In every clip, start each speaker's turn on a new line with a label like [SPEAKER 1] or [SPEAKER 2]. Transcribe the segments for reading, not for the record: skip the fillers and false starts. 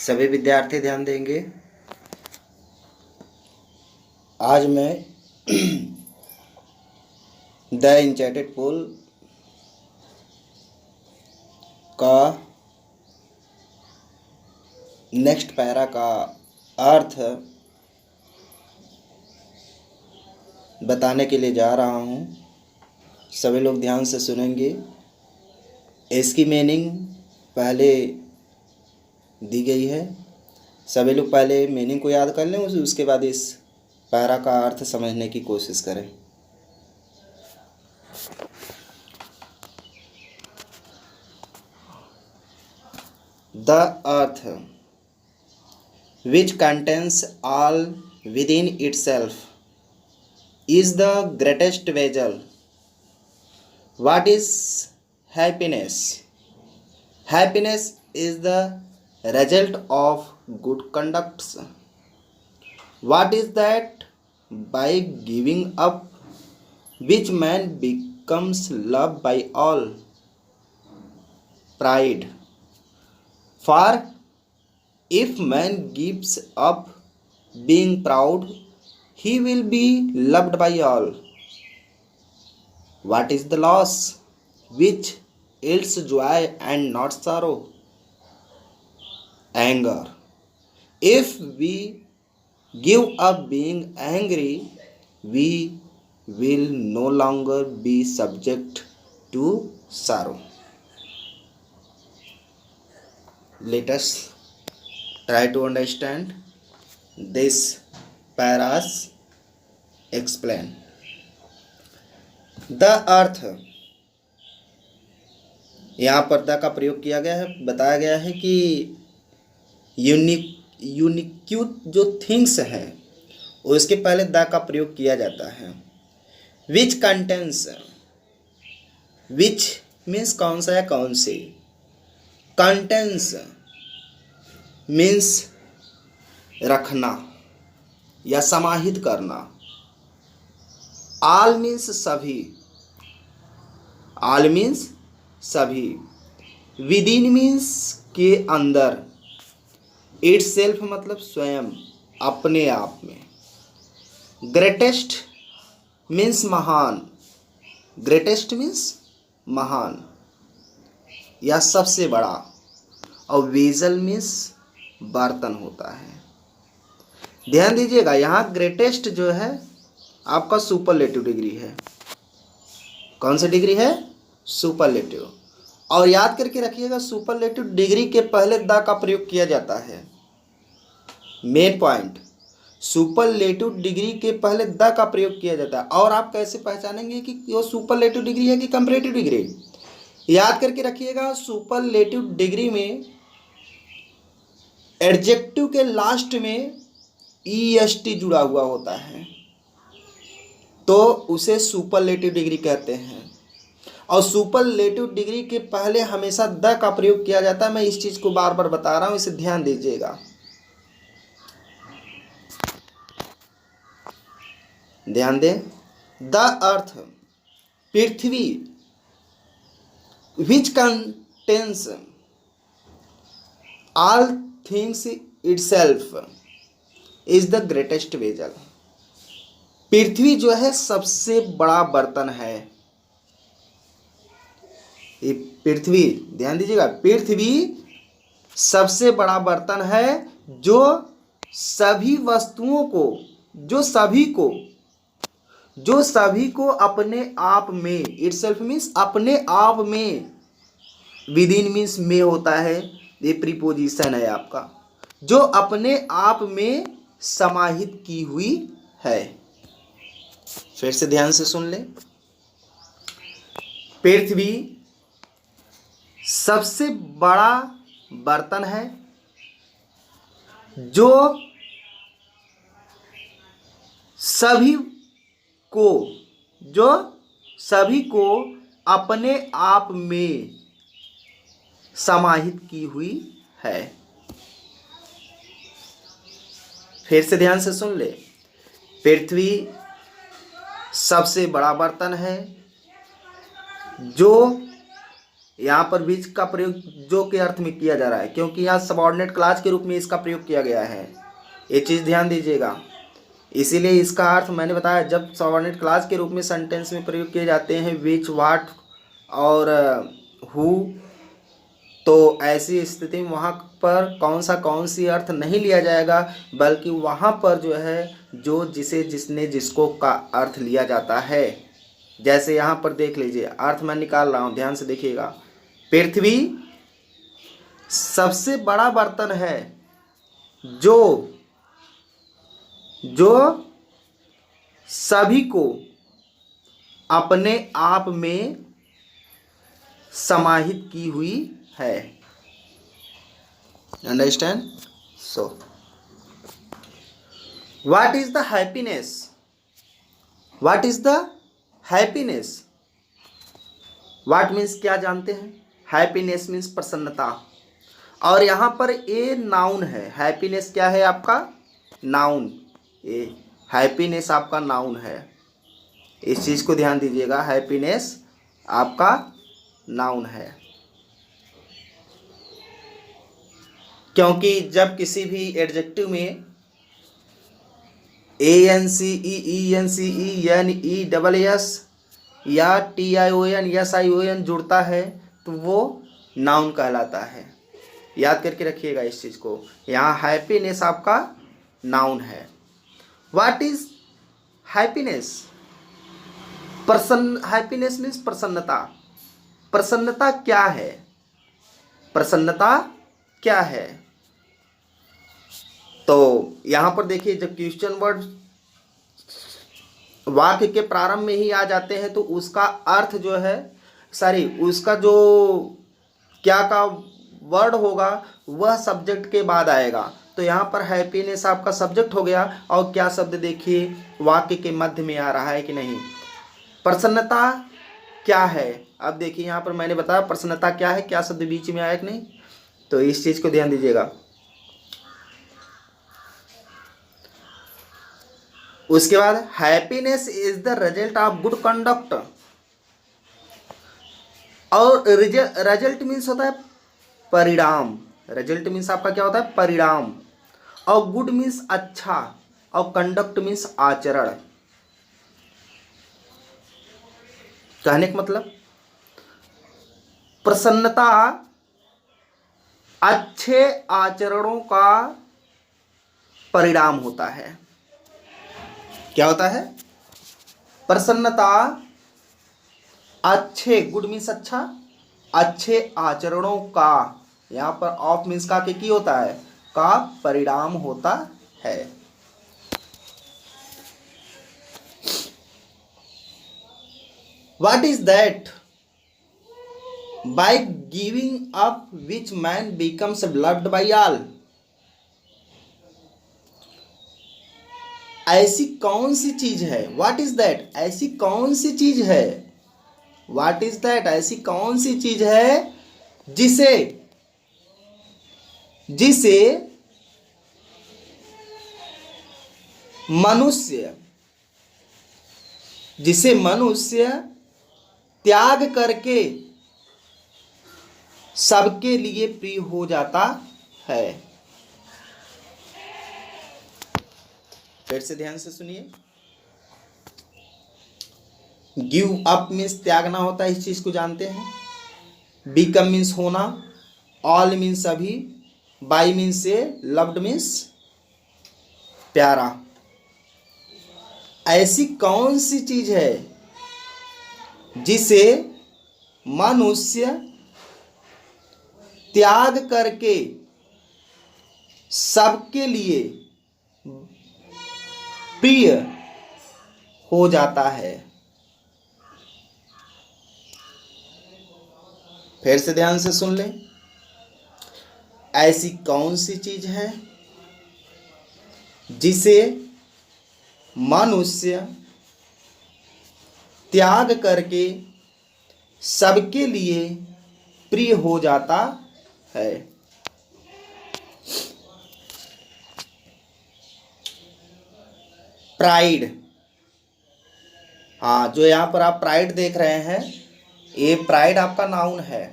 [SPEAKER 1] सभी विद्यार्थी ध्यान देंगे। आज मैं द इंचेटेड पोल का नेक्स्ट पैरा का अर्थ बताने के लिए जा रहा हूँ। सभी लोग ध्यान से सुनेंगे। इसकी मीनिंग पहले दी गई है। सभी लोग पहले मीनिंग को याद कर लें, उसके बाद इस पैरा का अर्थ समझने की कोशिश करें। The earth, which contains all within itself, is the greatest vessel. What is happiness? Happiness is the result of good conduct. What is that? By giving up, which man becomes loved by all. Pride. For if man gives up being proud, he will be loved by all. What is the loss? Which yields joy and not sorrow. Anger. If we give up being angry, we will no longer be subject to sorrow. Let us try to understand this paras. Explain. The earth, यहाँ पर the का प्रयोग किया गया है। बताया गया है कि यूनिक जो थिंग्स हैं उसके पहले द का प्रयोग किया जाता है। विच कंटेंस, विच मीन्स कौन सा या कौन से। कंटेंस मीन्स रखना या समाहित करना। ऑल मीन्स सभी, ऑल मीन्स सभी। विदिन मीन्स के अंदर। इट्स सेल्फ मतलब स्वयं, अपने आप में। ग्रेटेस्ट मीन्स महान, ग्रेटेस्ट मीन्स महान या सबसे बड़ा। और वेजल मीन्स बर्तन होता है। ध्यान दीजिएगा, यहाँ ग्रेटेस्ट जो है आपका सुपरलेटिव डिग्री है। कौन सी डिग्री है? सुपरलेटिव। और याद करके रखिएगा, सुपरलेटिव डिग्री के पहले द का प्रयोग किया जाता है। मेन पॉइंट, सुपरलेटिव डिग्री के पहले द का प्रयोग किया जाता है। और आप कैसे पहचानेंगे कि वो सुपरलेटिव डिग्री है कि कंपैरेटिव डिग्री? याद करके रखिएगा, सुपरलेटिव डिग्री में एडजेक्टिव के लास्ट में ईएसटी जुड़ा हुआ होता है, तो उसे सुपरलेटिव डिग्री कहते हैं। और सुपरलेटिव डिग्री के पहले हमेशा द का प्रयोग किया जाता है। मैं इस चीज को बार बार बता रहा हूं, इसे ध्यान दीजिएगा। ध्यान दें। द अर्थ, पृथ्वी, which contains all things itself, is the greatest vessel. पृथ्वी जो है सबसे बड़ा बर्तन है। ये पृथ्वी, ध्यान दीजिएगा, पृथ्वी सबसे बड़ा बर्तन है जो सभी वस्तुओं को, जो सभी को अपने आप में, इटसेल्फ मीन्स अपने आप में, विदिन मीन्स में होता है, ये प्रीपोजिशन है आपका, जो अपने आप में समाहित की हुई है। फिर से ध्यान से सुन ले। पृथ्वी सबसे बड़ा बर्तन है जो सभी को अपने आप में समाहित की हुई है। फिर से ध्यान से सुन ले। पृथ्वी सबसे बड़ा बर्तन है जो यहाँ पर विच का प्रयोग जो के अर्थ में किया जा रहा है, क्योंकि यहाँ सबऑर्डिनेट क्लॉज के रूप में इसका प्रयोग किया गया है, ये चीज़ ध्यान दीजिएगा। इसीलिए इसका अर्थ मैंने बताया, जब सबऑर्डिनेट क्लॉज के रूप में सेंटेंस में प्रयोग किए जाते हैं विच, वाट और हु, तो ऐसी स्थिति में वहाँ पर कौन सी अर्थ नहीं लिया जाएगा, बल्कि वहाँ पर जो है जो, जिसे, जिसने, जिसको का अर्थ लिया जाता है। जैसे यहाँ पर देख लीजिए, अर्थ मैं निकाल रहा हूँ, ध्यान से देखिएगा। पृथ्वी सबसे बड़ा बर्तन है जो सभी को अपने आप में समाहित की हुई है। Understand? So what is the happiness? What is the happiness? What means क्या जानते हैं? हैप्पीनेस मीन्स प्रसन्नता, और यहाँ पर ए नाउन है। हैप्पीनेस क्या है आपका? नाउन। ए हैप्पीनेस आपका नाउन है, इस चीज़ को ध्यान दीजिएगा। हैप्पीनेस आपका नाउन है, क्योंकि जब किसी भी एडजेक्टिव में ANCEENCENESS या TION जुड़ता है तो वो नाउन कहलाता है। याद करके रखिएगा इस चीज़ को। यहाँ हैप्पीनेस आपका नाउन है। What is happiness? Happiness means प्रसन्नता। प्रसन्नता क्या है? प्रसन्नता क्या है? तो यहाँ पर देखिए, जब क्वेश्चन वर्ड वाक्य के प्रारंभ में ही आ जाते हैं तो उसका अर्थ जो है, उसका जो क्या का वर्ड होगा वह सब्जेक्ट के बाद आएगा। तो यहाँ पर हैप्पीनेस आपका सब्जेक्ट हो गया, और क्या शब्द देखिए वाक्य के मध्य में आ रहा है कि नहीं। प्रसन्नता क्या है? अब देखिए यहाँ पर मैंने बताया प्रसन्नता क्या है, क्या शब्द बीच में आया कि नहीं, तो इस चीज को ध्यान दीजिएगा। उसके बाद happiness is the result of good conduct, और रिजल्ट मीन्स होता है परिणाम। रिजल्ट मीन्स आपका क्या होता है? परिणाम। और गुड मीन्स अच्छा, और कंडक्ट मीन्स आचरण। कहने का मतलब प्रसन्नता अच्छे आचरणों का परिणाम होता है। क्या होता है? प्रसन्नता अच्छे, गुड मीन्स अच्छा, अच्छे आचरणों का, यहां पर ऑफ मीन्स का की होता है, का परिणाम होता है। What is that by giving up which man becomes loved by all? ऐसी कौन सी चीज है? What is that? ऐसी कौन सी चीज है? What is that? ऐसी कौन सी चीज है जिसे मनुष्य त्याग करके सबके लिए प्रिय हो जाता है। फिर से ध्यान से सुनिए। गिव अप मीन्स त्यागना होता है, इस चीज को जानते हैं। बिकम मीन्स होना, ऑल मीन्स सभी, बाई मीन्स से, लव्ड मीन्स प्यारा। ऐसी कौन सी चीज है जिसे मनुष्य त्याग करके सबके लिए प्रिय हो जाता है? फिर से ध्यान से सुन लें। ऐसी कौन सी चीज है जिसे मनुष्य त्याग करके सबके लिए प्रिय हो जाता है? प्राइड। हाँ, जो यहाँ पर आप प्राइड देख रहे हैं, ये प्राइड आपका नाउन है।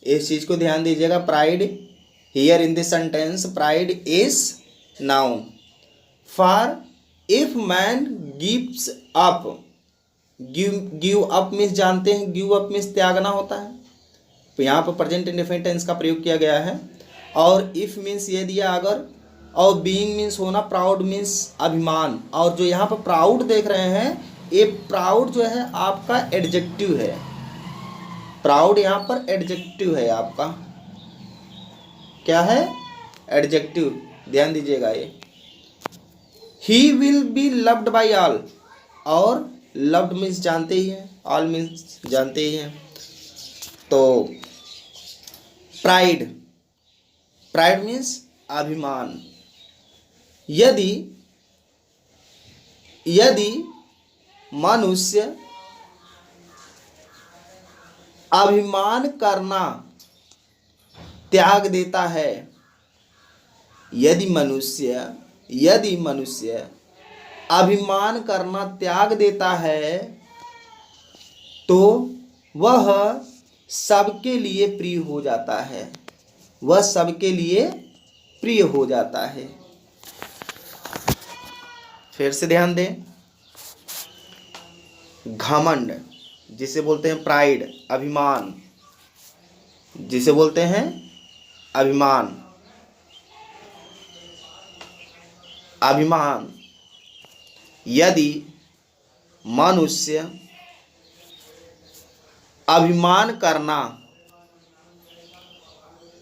[SPEAKER 1] इस चीज को ध्यान दीजिएगा। Pride here in this sentence, pride is noun. For if man gives up, give up means जानते हैं, गिव अप मीन्स त्यागना होता है, तो यहाँ पर प्रेजेंट इंडेफिनिट टेंस का प्रयोग किया गया है। और इफ मीन्स ये दिया अगर, और बीइंग मीन्स होना, प्राउड मीन्स अभिमान। और जो यहाँ पर प्राउड देख रहे हैं, ये प्राउड जो है आपका एडजेक्टिव है, प्राउड यहाँ पर एडजेक्टिव है आपका, क्या है, एडजेक्टिव, ध्यान दीजिएगा ये। He will be loved by all, और लव्ड मीन्स जानते ही हैं, ऑल मीन्स जानते ही हैं। तो प्राइड, प्राइड मीन्स अभिमान। यदि यदि मनुष्य अभिमान करना त्याग देता है, यदि मनुष्य अभिमान करना त्याग देता है, तो वह सबके लिए प्रिय हो जाता है, वह सबके लिए प्रिय हो जाता है। फिर से ध्यान दें, घमंड जिसे बोलते हैं प्राइड, अभिमान जिसे बोलते हैं अभिमान, अभिमान। यदि मनुष्य अभिमान करना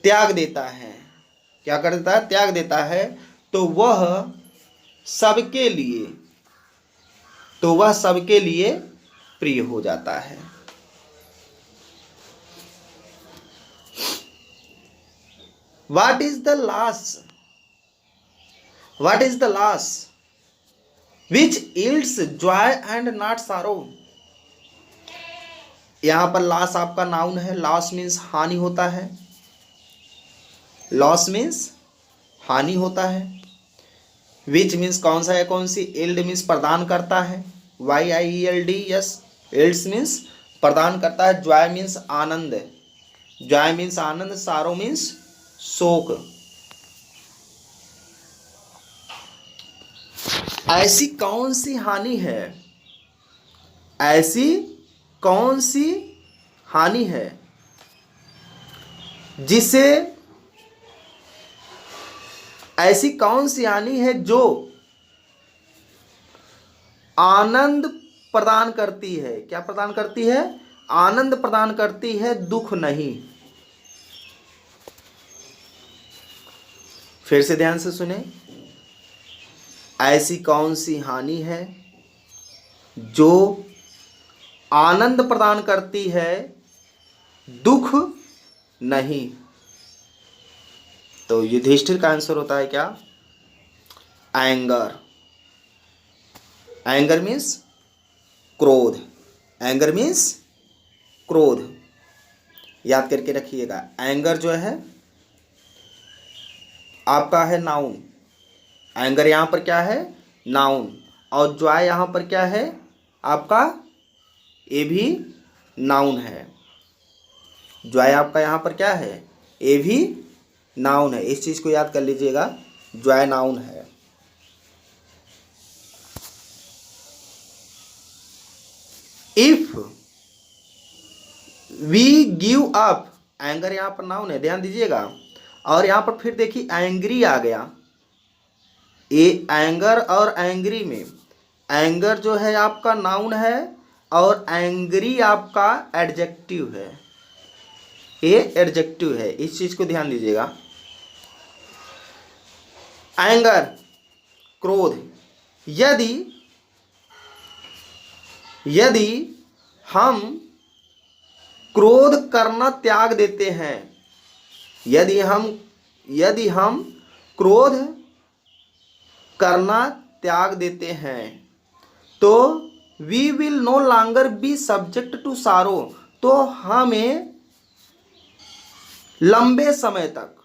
[SPEAKER 1] त्याग देता है, क्या कर देता है, त्याग देता है, तो वह सबके लिए, तो वह सबके लिए प्रिय हो जाता है। What is the loss? What is the loss which yields joy and not sorrow? यहां पर लॉस आपका नाउन है, लॉस मीन्स हानि होता है, लॉस मीन्स हानि होता है। विच मीन्स कौन सा है, कौन सी, इल्ड मीन्स प्रदान करता है, YIELD, यस, इल्ड्स मीन्स प्रदान करता है। जॉय मीन्स आनंद, जॉय मीन्स आनंद, सारो मीन्स शोक। ऐसी कौन सी हानि है, ऐसी कौन सी हानि है जिसे, ऐसी कौन सी हानि है जो आनंद प्रदान करती है, क्या प्रदान करती है, आनंद प्रदान करती है, दुख नहीं। फिर से ध्यान से सुने, ऐसी कौन सी हानि है जो आनंद प्रदान करती है, दुख नहीं। तो युधिष्ठिर का आंसर होता है क्या, एंगर। एंगर मीन्स क्रोध, एंगर मीन्स क्रोध, याद करके रखिएगा। एंगर जो है आपका है नाउन, एंगर यहाँ पर क्या है, नाउन, और जॉय यहाँ पर क्या है आपका, ये भी नाउन है। जॉय आपका यहाँ पर क्या है, ये भी नाउन है, इस चीज को याद कर लीजिएगा, जॉय नाउन है। If we give up, anger यहाँ पर नाउन है, ध्यान दीजिएगा। और यहाँ पर फिर देखिए एंग्री आ गया, ये एंगर और एंग्री में, एंगर जो है आपका नाउन है और एंग्री आपका एडजेक्टिव है, ये एडजेक्टिव है, इस चीज को ध्यान दीजिएगा। एंगर क्रोध, यदि हम क्रोध करना त्याग देते हैं, यदि हम क्रोध करना त्याग देते हैं, तो we will no longer be subject to sorrow, तो हमें लंबे समय तक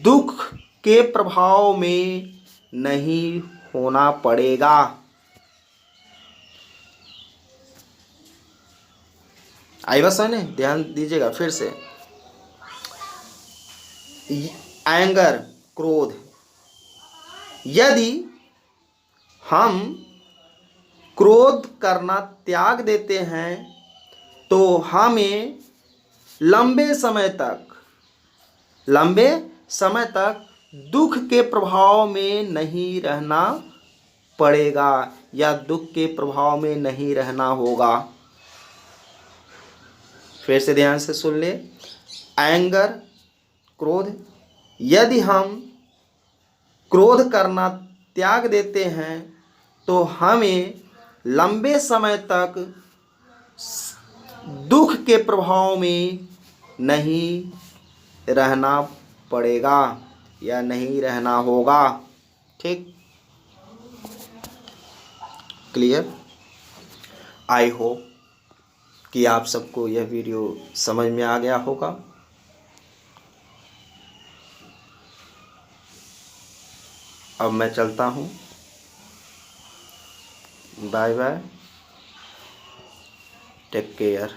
[SPEAKER 1] दुख के प्रभाव में नहीं होना पड़ेगा। आई बात समझ में? ध्यान दीजिएगा फिर से। एंगर, क्रोध, यदि हम क्रोध करना त्याग देते हैं तो हमें लंबे समय तक दुख के प्रभाव में नहीं रहना पड़ेगा या दुख के प्रभाव में नहीं रहना होगा। फिर से ध्यान से सुन ले। एंगर, क्रोध, यदि हम क्रोध करना त्याग देते हैं तो हमें लंबे समय तक दुख के प्रभाव में नहीं रहना पड़ेगा या नहीं रहना होगा। ठीक, क्लियर? आई होप कि आप सबको यह वीडियो समझ में आ गया होगा। अब मैं चलता हूँ। Bye bye, take care.